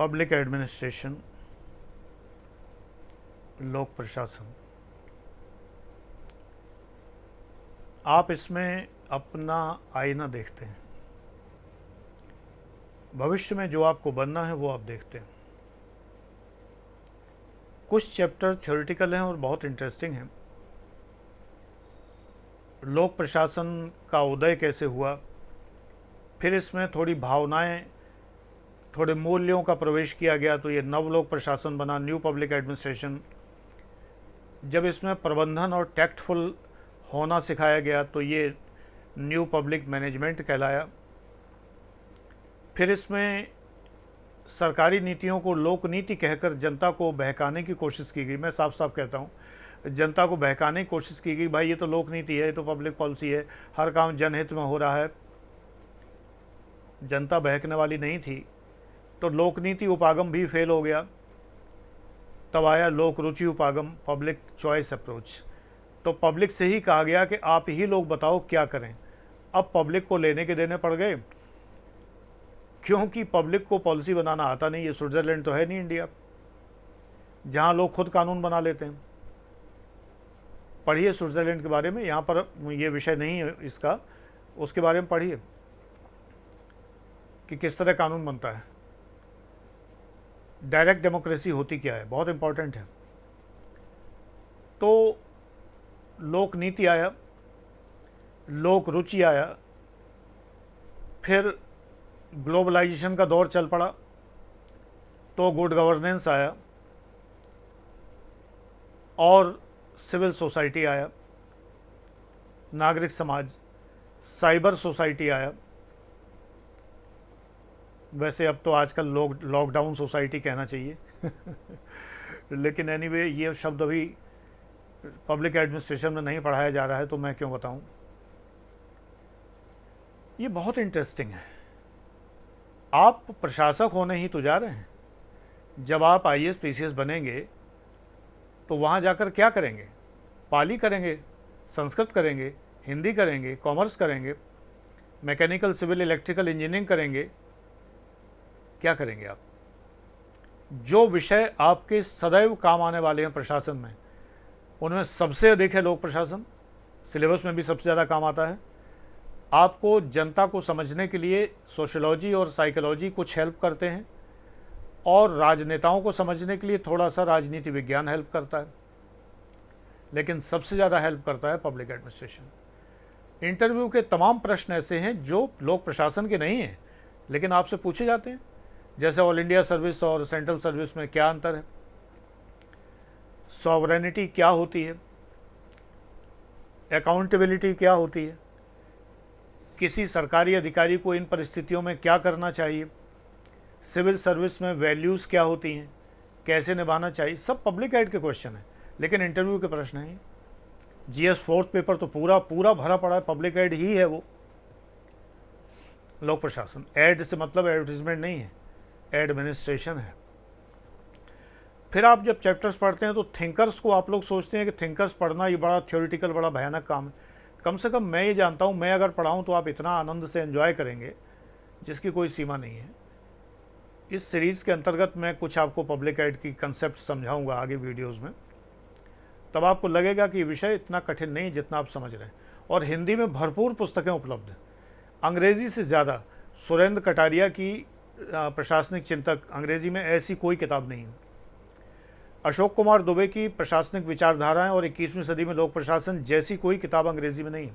Public administration, लोक प्रशासन, आप इसमें अपना आईना देखते हैं। भविष्य में जो आपको बनना है वो आप देखते हैं। कुछ चैप्टर थ्योरेटिकल हैं और बहुत इंटरेस्टिंग हैं। लोक प्रशासन का उदय कैसे हुआ, फिर इसमें थोड़ी भावनाएं, थोड़े मूल्यों का प्रवेश किया गया तो ये नवलोक प्रशासन बना, न्यू पब्लिक एडमिनिस्ट्रेशन। जब इसमें प्रबंधन और टैक्टफुल होना सिखाया गया तो ये न्यू पब्लिक मैनेजमेंट कहलाया। फिर इसमें सरकारी नीतियों को लोक नीति कहकर जनता को बहकाने की कोशिश की गई। मैं साफ साफ कहता हूँ, जनता को बहकाने की कोशिश की गई, भाई ये तो लोक नीति है, ये तो पब्लिक पॉलिसी है, हर काम जनहित में हो रहा है। जनता बहकने वाली नहीं थी, तो लोक नीति उपागम भी फेल हो गया। तब आया लोक रुचि उपागम, पब्लिक चॉइस अप्रोच। तो पब्लिक से ही कहा गया कि आप ही लोग बताओ क्या करें। अब पब्लिक को लेने के देने पड़ गए, क्योंकि पब्लिक को पॉलिसी बनाना आता नहीं। ये स्विट्ज़रलैंड तो है नहीं इंडिया, जहाँ लोग खुद कानून बना लेते हैं। पढ़िए स्विट्ज़रलैंड के बारे में, यहाँ पर ये विषय नहीं है इसका, उसके बारे में पढ़िए कि किस तरह कानून बनता है। डायरेक्ट डेमोक्रेसी होती क्या है, बहुत इंपॉर्टेंट है। तो लोक नीति आया, लोक रुचि आया, फिर ग्लोबलाइजेशन का दौर चल पड़ा तो गुड गवर्नेंस आया और सिविल सोसाइटी आया, नागरिक समाज, साइबर सोसाइटी आया। वैसे अब तो आजकल लॉकडाउन सोसाइटी कहना चाहिए लेकिन एनीवे ये शब्द अभी पब्लिक एडमिनिस्ट्रेशन में नहीं पढ़ाया जा रहा है तो मैं क्यों बताऊं। ये बहुत इंटरेस्टिंग है। आप प्रशासक होने ही तो जा रहे हैं। जब आप आईएएस पीसीएस बनेंगे तो वहाँ जाकर क्या करेंगे? पाली करेंगे, संस्कृत करेंगे, हिंदी करेंगे, कॉमर्स करेंगे, मैकेनिकल, सिविल, इलेक्ट्रिकल, इंजीनियरिंग करेंगे, क्या करेंगे आप? जो विषय आपके सदैव काम आने वाले हैं प्रशासन में, उनमें सबसे अधिक है लोक प्रशासन। सिलेबस में भी सबसे ज़्यादा काम आता है। आपको जनता को समझने के लिए सोशियोलॉजी और साइकोलॉजी कुछ हेल्प करते हैं, और राजनेताओं को समझने के लिए थोड़ा सा राजनीति विज्ञान हेल्प करता है, लेकिन सबसे ज़्यादा हेल्प करता है पब्लिक एडमिनिस्ट्रेशन। इंटरव्यू के तमाम प्रश्न ऐसे हैं जो लोक प्रशासन के नहीं हैं, लेकिन आपसे पूछे जाते हैं। जैसे ऑल इंडिया सर्विस और सेंट्रल सर्विस में क्या अंतर है, सॉवरेनिटी क्या होती है, अकाउंटेबिलिटी क्या होती है, किसी सरकारी अधिकारी को इन परिस्थितियों में क्या करना चाहिए, सिविल सर्विस में वैल्यूज़ क्या होती हैं, कैसे निभाना चाहिए, सब पब्लिक एड के क्वेश्चन हैं, लेकिन इंटरव्यू के प्रश्न हैं। जीएस फोर्थ पेपर तो पूरा पूरा भरा पड़ा है, पब्लिक एड ही है वो। लोक प्रशासन, एड से मतलब एडवर्टीजमेंट नहीं है, एडमिनिस्ट्रेशन है। फिर आप जब चैप्टर्स पढ़ते हैं तो थिंकर्स को आप लोग सोचते हैं कि थिंकर्स पढ़ना ये बड़ा थ्योरेटिकल, बड़ा भयानक काम है। कम से कम मैं ये जानता हूँ, मैं अगर पढ़ाऊँ तो आप इतना आनंद से एंजॉय करेंगे जिसकी कोई सीमा नहीं है। इस सीरीज़ के अंतर्गत मैं कुछ आपको पब्लिक एड की कंसेप्ट समझाऊंगा आगे वीडियोस में, तब आपको लगेगा कि ये विषय इतना कठिन नहीं जितना आप समझ रहे हैं। और हिंदी में भरपूर पुस्तकें उपलब्ध हैं, अंग्रेज़ी से ज़्यादा। सुरेंद्र कटारिया की प्रशासनिक चिंतक, अंग्रेज़ी में ऐसी कोई किताब नहीं है। अशोक कुमार दुबे की प्रशासनिक विचारधाराएं और 21वीं सदी में लोक प्रशासन जैसी कोई किताब अंग्रेज़ी में नहीं है।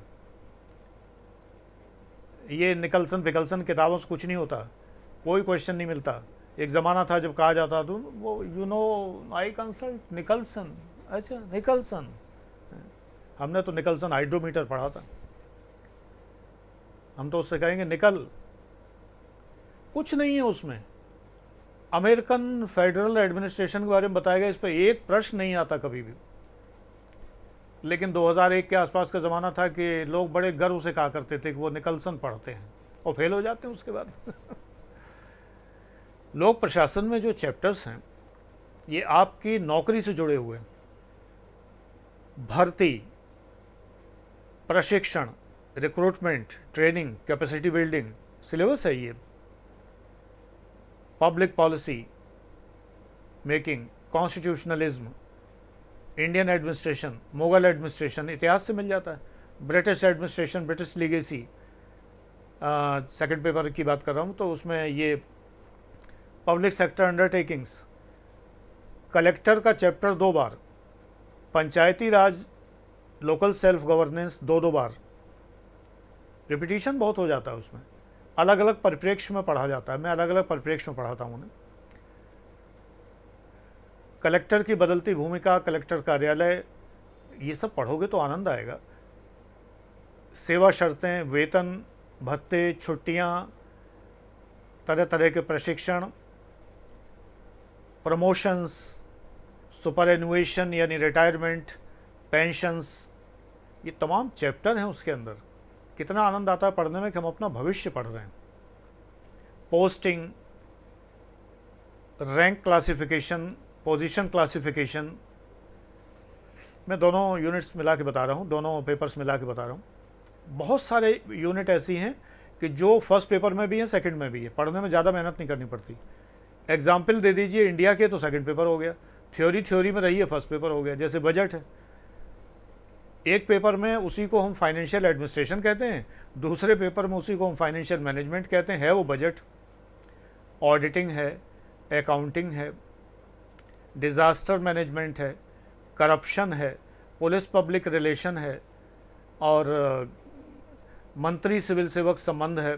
ये निकलसन पिकलसन किताबों से कुछ नहीं होता, कोई क्वेश्चन नहीं मिलता। एक ज़माना था जब कहा जाता था वो आई कंसल्ट निकलसन, अच्छा निकलसन, हमने तो निकलसन हाइड्रोमीटर पढ़ा था, हम तो उससे कहेंगे निकल। कुछ नहीं है उसमें। अमेरिकन फेडरल एडमिनिस्ट्रेशन के बारे में बताया गया, इस पर एक प्रश्न नहीं आता कभी भी। लेकिन 2001 के आसपास का ज़माना था कि लोग बड़े गर्व से कहा करते थे कि वो निकलसन पढ़ते हैं और फेल हो जाते हैं उसके बाद लोक प्रशासन में जो चैप्टर्स हैं ये आपकी नौकरी से जुड़े हुए हैं। भर्ती, प्रशिक्षण, recruitment, training, capacity building, syllabus है ये। Public policy, making, constitutionalism, Indian administration, Mughal administration, इतिहास से मिल जाता है। British administration, British legacy, second paper की बात कर रहा हूँ, तो उसमें ये पब्लिक सेक्टर अंडरटेकिंग्स, कलेक्टर का चैप्टर 2 बार, पंचायती राज, लोकल सेल्फ गवर्नेंस 2-2 बार, रिपीटिशन बहुत हो जाता है उसमें, अलग अलग परिप्रेक्ष्य में पढ़ा जाता है, मैं अलग अलग परिप्रेक्ष्य में पढ़ाता हूँ उन्हें। कलेक्टर की बदलती भूमिका, कलेक्टर कार्यालय, ये सब पढ़ोगे तो आनंद आएगा। सेवा शर्तें, वेतन, भत्ते, छुट्टियाँ, तरह तरह के प्रशिक्षण, प्रमोशंस, सुपरएनुएशन यानी रिटायरमेंट, पेंशन्स, ये तमाम चैप्टर हैं उसके अंदर। कितना आनंद आता है पढ़ने में कि हम अपना भविष्य पढ़ रहे हैं। Posting, rank classification, position classification, मैं दोनों यूनिट्स मिला के बता रहा हूँ, दोनों पेपर्स मिला के बता रहा हूँ। बहुत सारे यूनिट ऐसी हैं कि जो फर्स्ट पेपर में भी हैं, सेकंड में भी है, पढ़ने में ज़्यादा मेहनत नहीं करनी पड़ती। एग्जाम्पल दे दीजिए इंडिया के, तो सेकंड पेपर हो गया, थ्योरी में रही है, फर्स्ट पेपर हो गया। जैसे बजट है, एक पेपर में उसी को हम फाइनेंशियल एडमिनिस्ट्रेशन कहते हैं, दूसरे पेपर में उसी को हम फाइनेंशियल मैनेजमेंट कहते हैं, है वो बजट। ऑडिटिंग है, अकाउंटिंग है, डिज़ास्टर मैनेजमेंट है, करप्शन है, पुलिस पब्लिक रिलेशन है, और मंत्री सिविल सेवक संबंध है,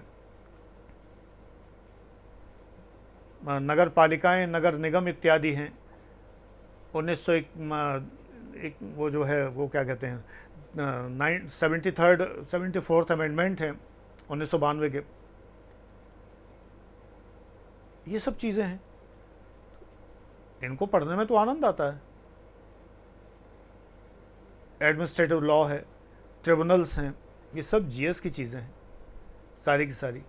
नगर पालिकाएँ, नगर निगम इत्यादि हैं। 1901 वो जो है वो क्या कहते हैं, 74th अमेंडमेंट है 1992 के। ये सब चीज़ें हैं, इनको पढ़ने में तो आनंद आता है। एडमिनिस्ट्रेटिव लॉ है, ट्रिब्यूनल्स हैं, ये सब जीएस की चीज़ें हैं सारी की सारी।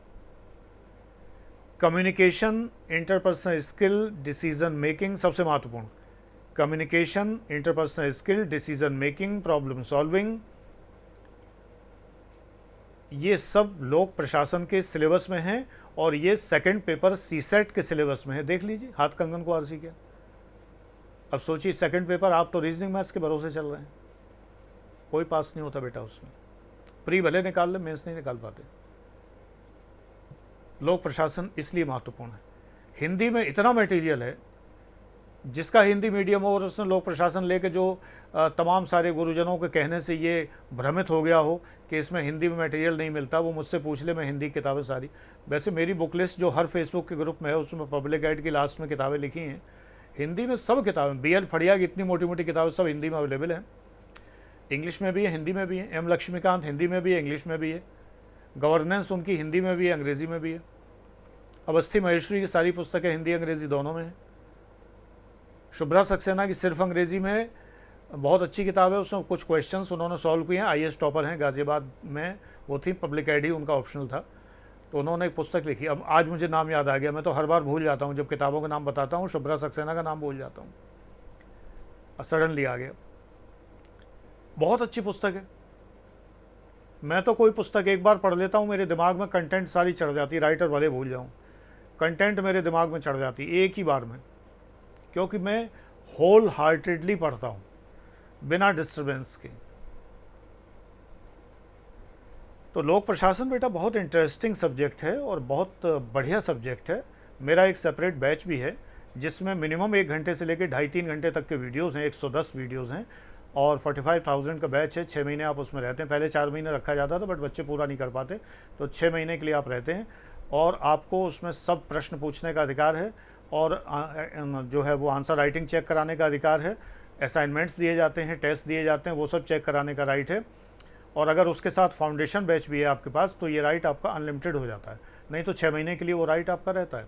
Communication, interpersonal skill, decision making, सबसे महत्वपूर्ण communication, interpersonal skill, decision making, problem solving, ये सब लोक प्रशासन के सिलेबस में हैं, और ये सेकंड पेपर सीसेट के सिलेबस में है। देख लीजिए, हाथ कंगन को आरसी क्या। अब सोचिए, सेकंड पेपर आप तो रीजनिंग मैथ्स के भरोसे चल रहे हैं, कोई पास नहीं होता बेटा उसमें। प्री भले निकाल ले, मेंस नहीं निकाल पाते। लोक प्रशासन इसलिए महत्वपूर्ण है। हिंदी में इतना मटेरियल है, जिसका हिंदी मीडियम हो और उसने लोक प्रशासन लेके जो तमाम सारे गुरुजनों के कहने से ये भ्रमित हो गया हो कि इसमें हिंदी में मटेरियल नहीं मिलता, वो मुझसे पूछ ले, मैं हिंदी किताबें सारी, वैसे मेरी बुक लिस्ट जो हर फेसबुक के ग्रुप में है उसमें पब्लिक गाइड की लास्ट में किताबें लिखी हैं, हिंदी में सब किताबें, BL फड़िया की इतनी मोटी मोटी किताबें सब हिंदी में अवेलेबल हैं। इंग्लिश में भी है, हिंदी में भी है। M लक्ष्मीकांत हिंदी में भी है, इंग्लिश में भी है। गवर्नेंस उनकी हिंदी में भी है, अंग्रेज़ी में भी है। अवस्थी महेश्वरी की सारी पुस्तकें हिंदी अंग्रेज़ी दोनों में है। शुभ्रा सक्सेना की सिर्फ अंग्रेज़ी में है, बहुत अच्छी किताब है, उसमें कुछ क्वेश्चंस उन्होंने सॉल्व किए हैं। IAS टॉपर हैं, गाज़ियाबाद में वो थी, पब्लिक एड ही उनका ऑप्शनल था, तो उन्होंने एक पुस्तक लिखी। अब आज मुझे नाम याद आ गया, मैं तो हर बार भूल जाता हूँ जब किताबों का नाम बताता हूँ, शुभ्रा सक्सेना का नाम भूल जाता हूँ, सडनली आ गया। बहुत अच्छी पुस्तक है। मैं तो कोई पुस्तक एक बार पढ़ लेता हूँ, मेरे दिमाग में कंटेंट सारी चढ़ जाती, राइटर भले भूल जाऊँ, कंटेंट मेरे दिमाग में चढ़ जाती एक ही बार में, क्योंकि मैं होल हार्टेडली पढ़ता हूँ बिना डिस्टर्बेंस के। तो लोक प्रशासन बेटा बहुत इंटरेस्टिंग सब्जेक्ट है और बहुत बढ़िया सब्जेक्ट है। मेरा एक सेपरेट बैच भी है जिसमें मिनिमम 1 घंटे से लेकर 2.5-3 घंटे तक के वीडियोज़ हैं, 110 वीडियोज़ हैं, और 45,000 का बैच है। 6 महीने आप उसमें रहते हैं। पहले 4 महीने रखा जाता था, बट बच्चे पूरा नहीं कर पाते, तो 6 महीने के लिए आप रहते हैं, और आपको उसमें सब प्रश्न पूछने का अधिकार है, और जो है वो आंसर राइटिंग चेक कराने का अधिकार है। असाइनमेंट्स दिए जाते हैं, टेस्ट दिए जाते हैं, वो सब चेक कराने का राइट है। और अगर उसके साथ फाउंडेशन बैच भी है आपके पास, तो ये राइट आपका अनलिमिटेड हो जाता है, नहीं तो 6 महीने के लिए वो राइट आपका रहता है।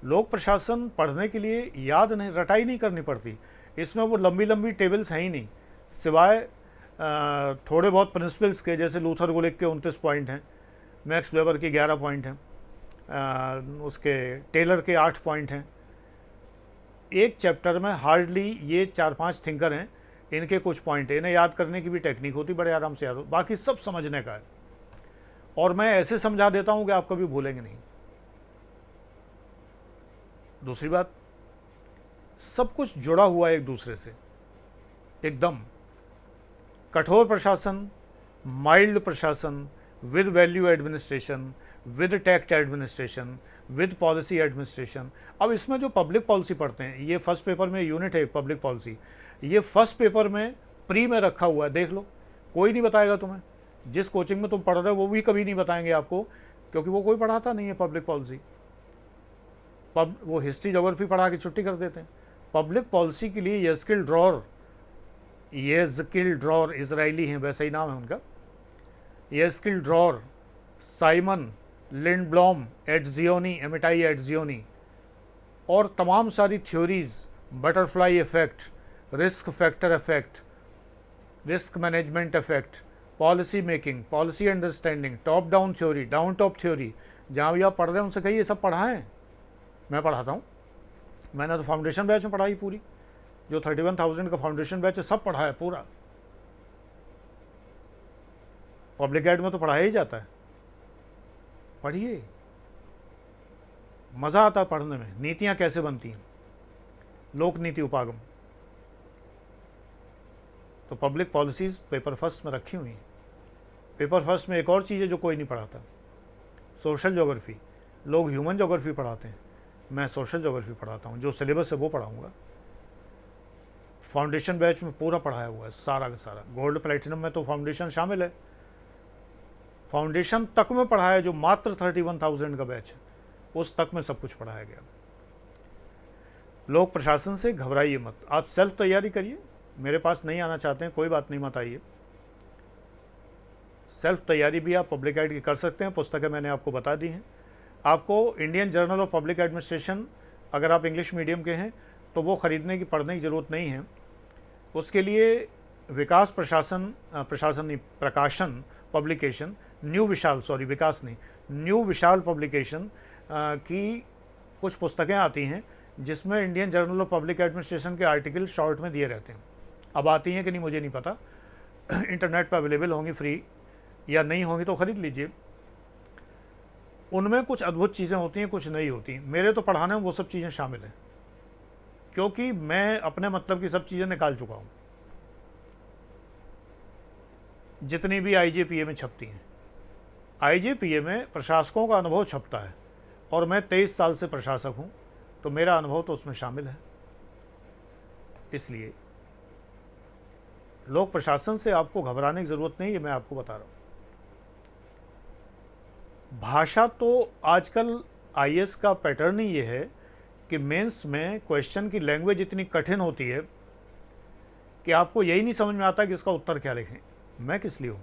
लोक प्रशासन पढ़ने के लिए याद नहीं, रटाई नहीं करनी पड़ती, इसमें वो लंबी लंबी टेबल्स हैं ही नहीं, सिवाय थोड़े बहुत प्रिंसिपल्स के, जैसे लूथर गुलिक के 29 पॉइंट हैं, मैक्स वेबर के 11 पॉइंट हैं, उसके टेलर के 8 पॉइंट हैं। एक चैप्टर में हार्डली ये 4-5 थिंकर हैं, इनके कुछ पॉइंट है, इन्हें याद करने की भी टेक्निक होती, बड़े आराम से याद हो, बाकी सब समझने का है। और मैं ऐसे समझा देता हूँ कि आप कभी भूलेंगे नहीं। दूसरी बात, सब कुछ जुड़ा हुआ है एक दूसरे से एकदम। कठोर प्रशासन, माइल्ड प्रशासन, with value administration, with tact administration, with policy administration. अब इसमें जो पब्लिक पॉलिसी पढ़ते हैं, ये फर्स्ट पेपर में यूनिट है पब्लिक पॉलिसी, ये फर्स्ट पेपर में प्री में रखा हुआ है, देख लो। कोई नहीं बताएगा तुम्हें, जिस कोचिंग में तुम पढ़ रहे हो वो भी कभी नहीं बताएंगे आपको, क्योंकि वो कोई पढ़ाता नहीं है पब्लिक पॉलिसी। वो हिस्ट्री ज्योग्राफी पढ़ा के छुट्टी कर देते हैं। पब्लिक पॉलिसी के लिए येज़किल ड्रॉर इजराइली हैं, वैसा ही नाम है उनका, येज़किल ड्रॉर, साइमन लिंडब्लॉम, एमिटाई एट्जियोनी, और तमाम सारी theories, butterfly effect, risk factor effect, risk management effect, policy making, policy understanding, top down theory, down top theory. जहाँ भी आप पढ़ रहे हैं उनसे कहिए ये सब पढ़ा है, मैं पढ़ाता हूँ। मैंने तो फाउंडेशन बैच में पढ़ाई पूरी, जो 31,000 का फाउंडेशन बैच है सब पढ़ा है पूरा। पब्लिक एड में तो पढ़ाया ही जाता है, पढ़िए, मज़ा आता है पढ़ने में। नीतियाँ कैसे बनती हैं, लोक नीति उपागम, तो पब्लिक पॉलिसीज़ पेपर फर्स्ट में रखी हुई हैं। पेपर फर्स्ट में एक और चीज़ है जो कोई नहीं पढ़ाता, सोशल ज्योग्राफी। लोग ह्यूमन ज्योग्राफी पढ़ाते हैं, मैं सोशल ज्योग्राफी पढ़ाता हूँ। जो सिलेबस है वो पढ़ाऊँगा। फाउंडेशन बैच में पूरा पढ़ाया हुआ है सारा का सारा। गोल्ड प्लेटिनम में तो फाउंडेशन शामिल है, फाउंडेशन तक में पढ़ाया, जो मात्र 31,000 का बैच है उस तक में सब कुछ पढ़ाया गया। लोक प्रशासन से घबराइए मत, आप सेल्फ तैयारी करिए। मेरे पास नहीं आना चाहते हैं, कोई बात नहीं, मत आइए। सेल्फ तैयारी भी आप पब्लिक एड की कर सकते हैं, पुस्तकें मैंने आपको बता दी हैं। आपको Indian journal of public administration, अगर आप इंग्लिश मीडियम के हैं तो वो ख़रीदने की, पढ़ने की ज़रूरत नहीं है। उसके लिए प्रकाशन पब्लिकेशन, न्यू विशाल पब्लिकेशन की कुछ पुस्तकें आती हैं जिसमें Indian journal of public administration के आर्टिकल शॉर्ट में दिए रहते हैं। अब आती हैं कि नहीं मुझे नहीं पता, इंटरनेट पर अवेलेबल होंगी फ्री, या नहीं होंगी तो ख़रीद लीजिए। उनमें कुछ अद्भुत चीज़ें होती हैं, कुछ नहीं होती। मेरे तो पढ़ाने में वो सब चीज़ें शामिल हैं, क्योंकि मैं अपने मतलब की सब चीज़ें निकाल चुका हूँ, जितनी भी IJPA में छपती हैं। IJPA में प्रशासकों का अनुभव छपता है, और मैं 23 साल से प्रशासक हूँ, तो मेरा अनुभव तो उसमें शामिल है। इसलिए लोक प्रशासन से आपको घबराने की ज़रूरत नहीं है, मैं आपको बता रहा हूँ। भाषा तो आजकल IAS का पैटर्न ही ये है कि मेंस में क्वेश्चन की लैंग्वेज इतनी कठिन होती है कि आपको यही नहीं समझ में आता कि इसका उत्तर क्या लिखें। मैं किस लिए हूँ?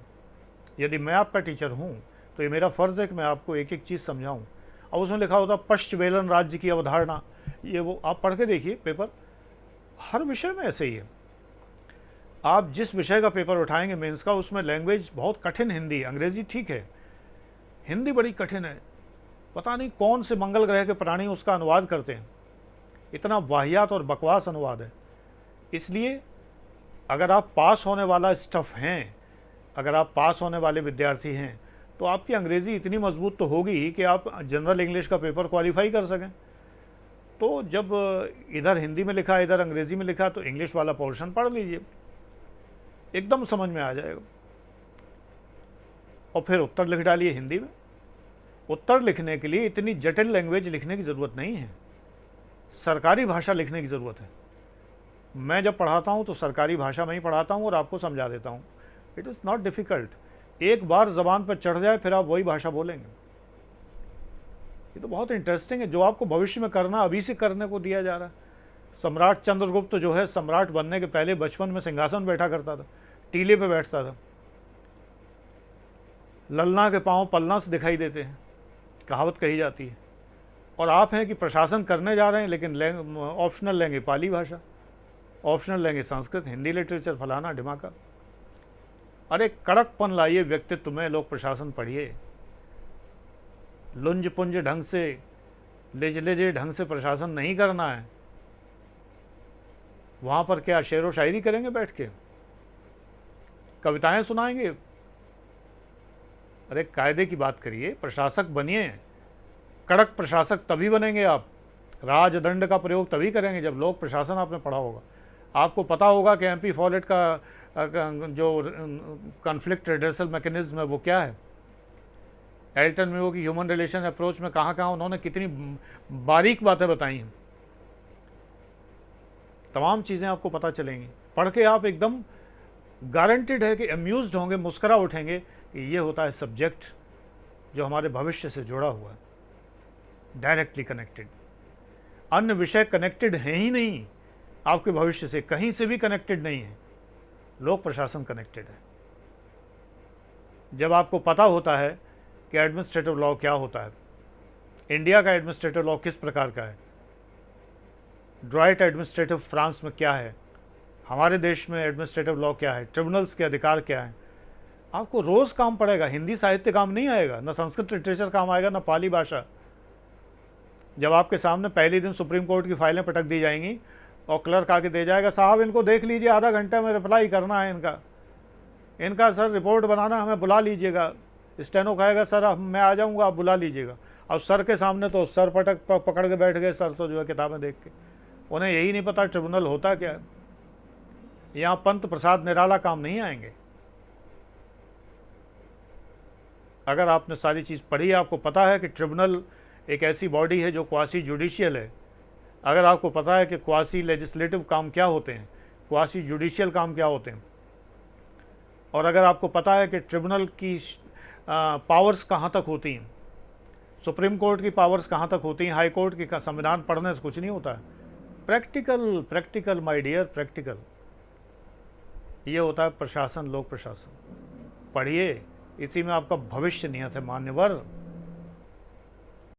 यदि मैं आपका टीचर हूँ तो ये मेरा फ़र्ज़ है कि मैं आपको एक एक चीज़ समझाऊँ। अब उसमें लिखा होता पश्चवेलन राज्य की अवधारणा, ये वो आप पढ़ के देखिए पेपर, हर विषय में ऐसे ही है। आप जिस विषय का पेपर उठाएंगे मेंस का, उसमें लैंग्वेज बहुत कठिन हिंदी, अंग्रेज़ी ठीक है, हिंदी बड़ी कठिन है। पता नहीं कौन से मंगल ग्रह के प्राणी उसका अनुवाद करते हैं, इतना वाहियात और बकवास अनुवाद है। इसलिए अगर आप पास होने वाला स्टफ़ हैं, अगर आप पास होने वाले विद्यार्थी हैं, तो आपकी अंग्रेज़ी इतनी मजबूत तो होगी कि आप जनरल इंग्लिश का पेपर क्वालिफाई कर सकें। तो जब इधर हिंदी में लिखा, इधर अंग्रेज़ी में लिखा, तो इंग्लिश वाला पोर्शन पढ़ लीजिए, एकदम समझ में आ जाएगा। और फिर उत्तर लिख डालिए हिंदी में। उत्तर लिखने के लिए इतनी जटिल लैंग्वेज लिखने की ज़रूरत नहीं है, सरकारी भाषा लिखने की ज़रूरत है। मैं जब पढ़ाता हूँ तो सरकारी भाषा में ही पढ़ाता हूँ और आपको समझा देता हूँ। इट इज़ नॉट डिफ़िकल्ट, एक बार ज़बान पर चढ़ जाए फिर आप वही भाषा बोलेंगे। ये तो बहुत इंटरेस्टिंग है, जो आपको भविष्य में करना अभी से करने को दिया जा रहा है। सम्राट चंद्रगुप्त जो है, सम्राट बनने के पहले बचपन में सिंहासन बैठा करता था, टीले पे बैठता था। ललना के पाँव पलना से दिखाई देते हैं, कहावत कही जाती है। और आप हैं कि प्रशासन करने जा रहे हैं, लेकिन ऑप्शनल लेंगे पाली भाषा, ऑप्शनल लेंगे संस्कृत, हिंदी लिटरेचर, फलाना ढिमाका। अरे कड़कपन लाइए व्यक्तित्व में, लोक प्रशासन पढ़िए। लुंज पुंज ढंग से, लेजे ढंग से प्रशासन नहीं करना है। वहाँ पर क्या शेर व शायरी करेंगे बैठ के, कविताएं सुनाएंगे? अरे कायदे की बात करिए, प्रशासक बनिए। कड़क प्रशासक तभी बनेंगे आप राजदंड का प्रयोग तभी करेंगे जब लोक प्रशासन आपने पढ़ा होगा। आपको पता होगा कि एमपी फॉलेट का जो कॉन्फ्लिक्ट रिड्रेसल मैकेनिज्म है वो क्या है। एल्टन मेयो की ह्यूमन रिलेशन अप्रोच में कहाँ कहाँ उन्होंने कितनी बारीक बातें बताई हैं, तमाम चीज़ें आपको पता चलेंगी। पढ़ के आप एकदम गारंटेड है कि अम्यूज्ड होंगे, मुस्करा उठेंगे कि ये होता है सब्जेक्ट जो हमारे भविष्य से जुड़ा हुआ है, डायरेक्टली कनेक्टेड। अन्य विषय कनेक्टेड हैं ही नहीं आपके भविष्य से, कहीं से भी कनेक्टेड नहीं है। लोक प्रशासन कनेक्टेड है। जब आपको पता होता है कि एडमिनिस्ट्रेटिव लॉ क्या होता है, इंडिया का एडमिनिस्ट्रेटिव लॉ किस प्रकार का है, ड्राइट एडमिनिस्ट्रेटिव फ्रांस में क्या है, हमारे देश में एडमिनिस्ट्रेटिव लॉ क्या है, ट्रिब्यूनल्स के अधिकार क्या है, आपको रोज़ काम पड़ेगा। हिंदी साहित्य काम नहीं आएगा, ना संस्कृत लिटरेचर काम आएगा, ना पाली भाषा। जब आपके सामने पहले दिन सुप्रीम कोर्ट की फाइलें पटक दी जाएंगी और क्लर्क आके दे जाएगा, साहब इनको देख लीजिए, आधा घंटा में रिप्लाई करना है इनका सर रिपोर्ट बनाना, हमें बुला लीजिएगा। स्टेनो कहेगा सर अब मैं आ जाऊंगा, आप बुला लीजिएगा। अब सर के सामने तो सर पकड़ के बैठ गए, सर तो जो है किताबें देख के, उन्हें यही नहीं पता ट्रिब्यूनल होता क्या है। यहाँ पंत प्रसाद निराला काम नहीं आएंगे। अगर आपने सारी चीज़ पढ़ी, आपको पता है कि ट्रिब्यूनल एक ऐसी बॉडी है जो क्वासी जुडिशियल है, अगर आपको पता है कि क्वासी लेजिस्लेटिव काम क्या होते हैं, क्वासी जुडिशियल काम क्या होते हैं, और अगर आपको पता है कि ट्रिब्यूनल की पावर्स कहाँ तक होती हैं, सुप्रीम कोर्ट की पावर्स कहाँ तक होती हैं, हाई कोर्ट की संविधान पढ़ने से कुछ नहीं होता है। Practical my dear, practical. ये होता है प्रशासन, लोक प्रशासन। पढ़िए, इसी में आपका भविष्य निहित है मान्यवर।